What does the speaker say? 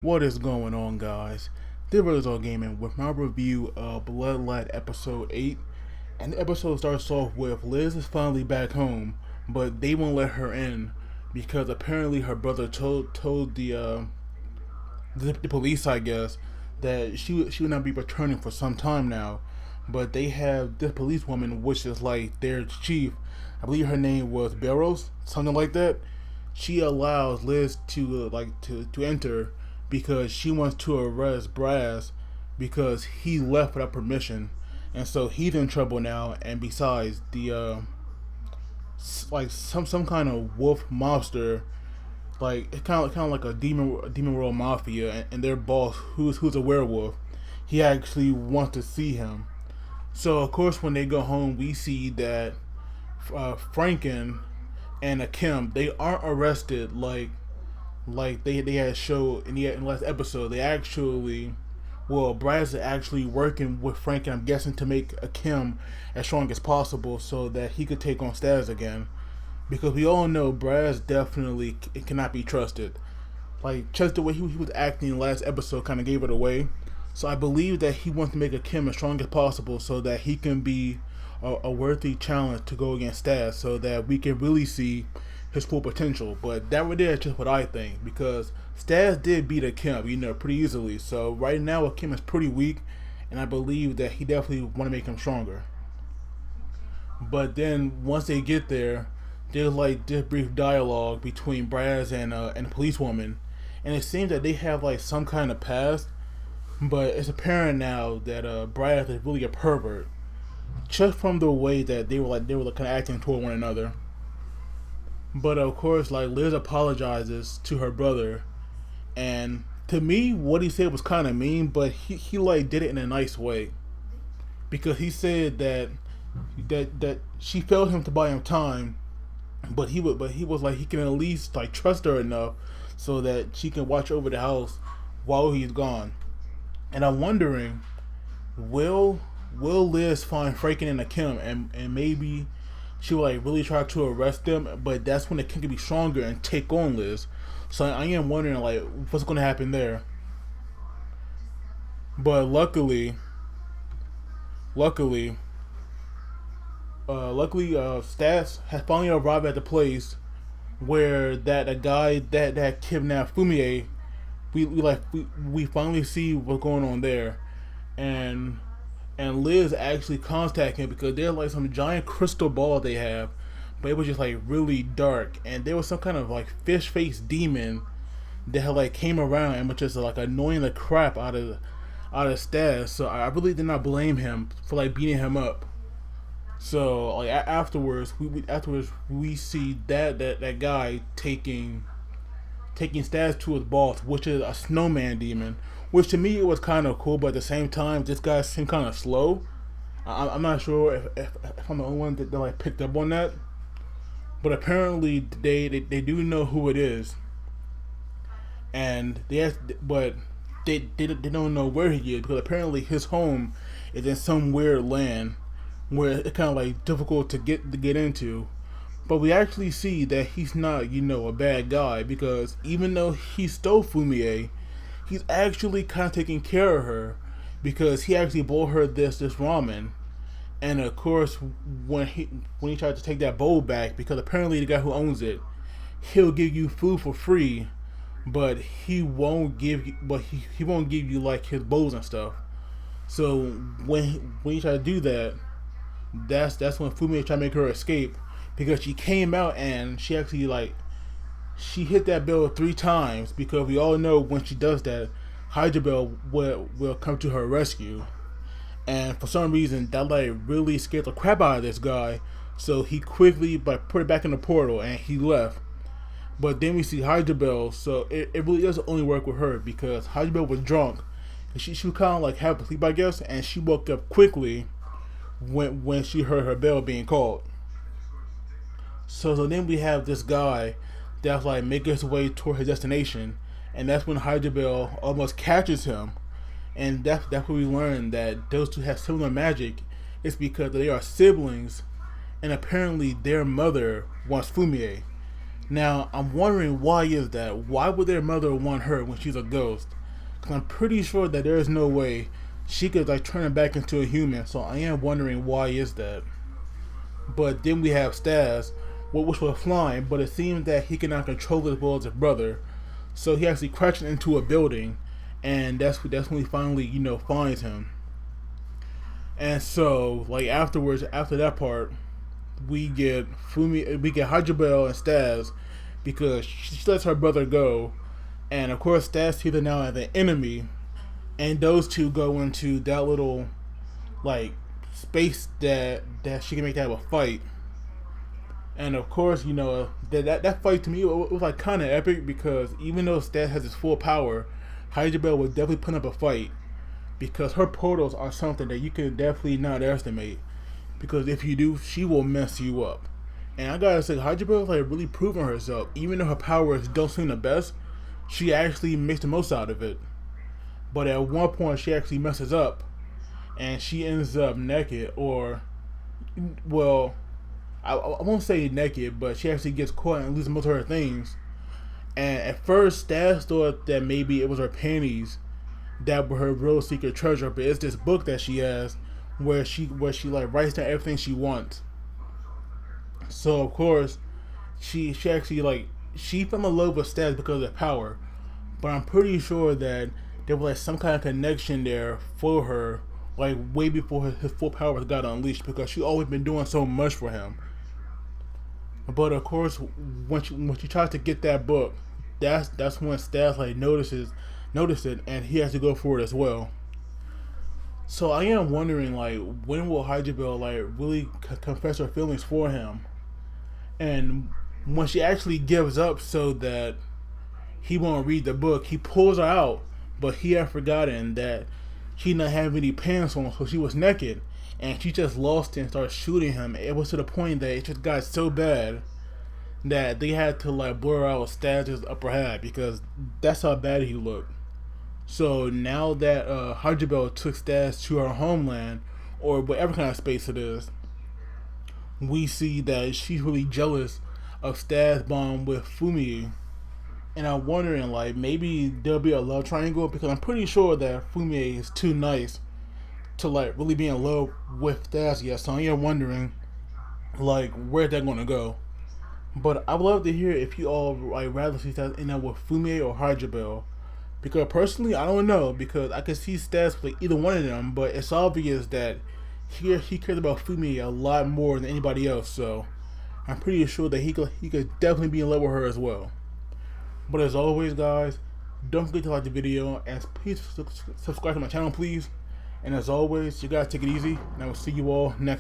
What is going on, guys? This is All Gaming with my review of Bloodlight Episode 8. And the episode starts off with Liz is finally back home, but they won't let her in because apparently her brother told the police, I guess, that she would not be returning for some time now. But they have this police woman, which is like their chief. I believe her name was Barrows, something like that. She allows Liz to enter because she wants to arrest Brass because he left without permission, and so he's in trouble now. And besides, the like some kind of wolf monster, like it's kind of like a demon world mafia, and their boss, who's a werewolf, he actually wants to see him. So of course, when they go home, we see that Franken and Kim, they aren't arrested like they had showed in the last episode. They actually, well, Brad's actually working with Frank, and I'm guessing to make Kim as strong as possible so that he could take on Staz again. Because we all know Brad's definitely cannot be trusted. Like, just the way he was acting in the last episode kind of gave it away. So I believe that he wants to make Kim as strong as possible so that he can be a worthy challenge to go against Staz so that we can really see his full potential. But that right there is just what I think, because Staz did beat Kim, pretty easily. So right now Kim is pretty weak, and I believe that he definitely want to make him stronger. But then once they get there, there's like this brief dialogue between Braz and the policewoman, and it seems that they have like some kind of past. But it's apparent now that Braz is really a pervert, just from the way that they were kind of acting toward one another. But of course, like, Liz apologizes to her brother, and to me, what he said was kind of mean, but he like did it in a nice way, because he said that she failed him to buy him time, but he was like he can at least like trust her enough so that she can watch over the house while he's gone. And I'm wondering, will Liz find Franken and Kim, and maybe she will like really try to arrest them, but that's when the Kim can be stronger and take on Liz. So I am wondering like what's going to happen there. But luckily, Stats has finally arrived at the place where that a guy that kidnapped Fumier. We finally see what's going on there, and Liz actually contacted him because there's like some giant crystal ball they have, but it was just like really dark, and there was some kind of like fish face demon that had like came around and was just like annoying the crap out of Stas. So I really did not blame him for like beating him up. So like afterwards, we see that guy taking Stas to his boss, which is a snowman demon. Which to me it was kind of cool, but at the same time, this guy seemed kind of slow. I'm not sure if I'm the only one that like picked up on that, but apparently they do know who it is, and they don't know where he is, because apparently his home is in some weird land where it's kind of like difficult to get into. But we actually see that he's not, a bad guy, because even though he stole Fumier, he's actually kind of taking care of her, because he actually bought her this ramen. And of course, when he tried to take that bowl back, because apparently the guy who owns it, he'll give you food for free, but he won't give you like his bowls and stuff. So when he tried to do that, that's when Fumier tried to make her escape, because she came out and she actually like she hit that bell 3 times, because we all know when she does that, Hydra Bell will come to her rescue. And for some reason, that like really scared the crap out of this guy. So he quickly like put it back in the portal and he left. But then we see Hydra Bell, so it really doesn't only work with her, because Hydra Bell was drunk. And she was kind of like half asleep, I guess, and she woke up quickly when she heard her bell being called. So then we have this guy that's like making his way toward his destination, and that's when Hydra Bell almost catches him, and that's when we learn that those two have similar magic. It's because they are siblings, and apparently their mother wants Fumier. Now, I'm wondering why is that? Why would their mother want her when she's a ghost? Because I'm pretty sure that there is no way she could like turn her back into a human. So I am wondering why is that. But then we have Stas, which was flying, but it seems that he cannot control it as well as his brother. So he actually crashed into a building, and that's when he finally finds him. And so like afterwards, after that part, we get Hajibel and Stas because she lets her brother go, and of course Stas sees her now as an enemy, and those two go into that little like space that she can make to have a fight. And of course, that fight to me it was like kind of epic because even though Stas has his full power, Hajibel would definitely put up a fight because her portals are something that you can definitely not estimate. Because if you do, she will mess you up. And I gotta say, Hajibel is like really proving herself. Even though her powers don't seem the best, she actually makes the most out of it. But at one point, she actually messes up, and she ends up naked, or, well, I won't say naked, but she actually gets caught and loses most of her things. And at first, Stas thought that maybe it was her panties that were her real secret treasure, but it's this book that she has where she like writes down everything she wants. So of course, she actually like she fell in love with Stas because of power, but I'm pretty sure that there was like some kind of connection there for her, like way before his full powers got unleashed, because she always been doing so much for him. But of course, when she tries to get that book, that's when Stas like notice it, and he has to go for it as well. So I am wondering, like, when will Hajibel like really confess her feelings for him, and when she actually gives up so that he won't read the book, he pulls her out, but he had forgotten that she didn't have any pants on, so she was naked, and she just lost it and started shooting him. It was to the point that it just got so bad that they had to like blur out Stas' upper half because that's how bad he looked. So now that Hajibel took Stas to her homeland, or whatever kind of space it is, we see that she's really jealous of Stas' bond with Fumie. And I'm wondering, like, maybe there'll be a love triangle because I'm pretty sure that Fumie is too nice to like really be in love with Stas yet. So I am wondering, like, where's that gonna go? But I would love to hear if you all like rather see Stas end up with Fumie or Hajibel. Because personally, I don't know. Because I can see Stas with like either one of them, but it's obvious that he cares about Fumie a lot more than anybody else. So I'm pretty sure that he could definitely be in love with her as well. But as always, guys, don't forget to like the video and please subscribe to my channel, please. And as always, you guys take it easy, and I will see you all next.